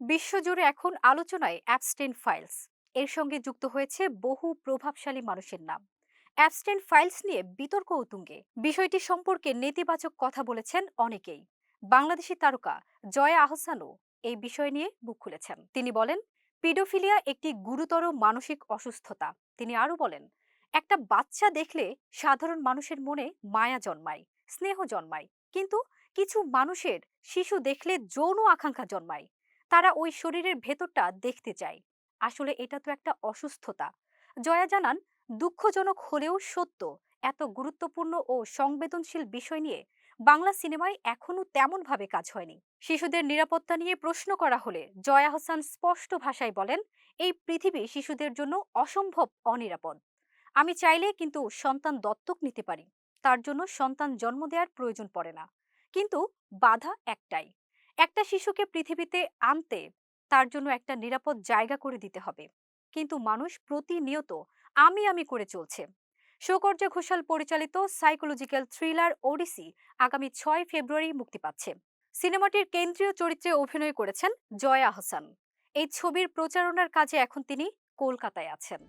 বিশ্বজুড়ে এখন আলোচনায় অ্যাপস্টেইন ফাইলস এর সঙ্গে যুক্ত হয়েছে বহু প্রভাবশালী মানুষের নাম। অ্যাপস্টেইন ফাইলস নিয়ে বিতর্ক তুঙ্গে। বিষয়টি সম্পর্কে নেতিবাচক কথা বলেছেন অনেকেই। বাংলাদেশি তারকা জয়া আহসানও এই বিষয় নিয়ে মুখ খুলেছেন। তিনি বলেন, পিডোফিলিয়া একটি গুরুতর মানসিক অসুস্থতা। তিনি আরো বলেন, একটা বাচ্চা দেখলে সাধারণ মানুষের মনে মায়া জন্মায়, স্নেহ জন্মায়, কিন্তু কিছু মানুষের শিশু দেখলে যৌন আকাঙ্ক্ষা জন্মায়। তারা ওই শরীরের ভেতরটা দেখতে চায়। আসলে এটা তো একটা অসুস্থতা। জয়া জানান, দুঃখজনক হলেও সত্য, এত গুরুত্বপূর্ণ ও সংবেদনশীল বিষয় নিয়ে বাংলা সিনেমায় এখনো তেমন ভাবে কাজ হয়নি। শিশুদের নিরাপত্তা নিয়ে প্রশ্ন করা হলে জয়া হোসেন স্পষ্ট ভাষায় বলেন, এই পৃথিবী শিশুদের জন্য অসম্ভব অনিরাপদ। আমি চাইলে কিন্তু সন্তান দত্তক নিতে পারি, তার জন্য সন্তান জন্ম দেওয়ার প্রয়োজন পড়ে না। কিন্তু বাধা একটাই, একটা শিশুকে পৃথিবীতে আনতে তার জন্য একটা নিরাপদ জায়গা করে দিতে হবে। কিন্তু মানুষ প্রতিনিয়ত আমি করে চলছে। শোকর্জা ঘোষাল পরিচালিত সাইকোলজিক্যাল থ্রিলার ওডিসি আগামী 6 ফেব্রুয়ারি মুক্তি পাচ্ছে। সিনেমাটির কেন্দ্রীয় চরিত্রে অভিনয় করেছেন জয়া আহসান। এই ছবির প্রচারণার কাজে এখন তিনি কলকাতায় আছেন।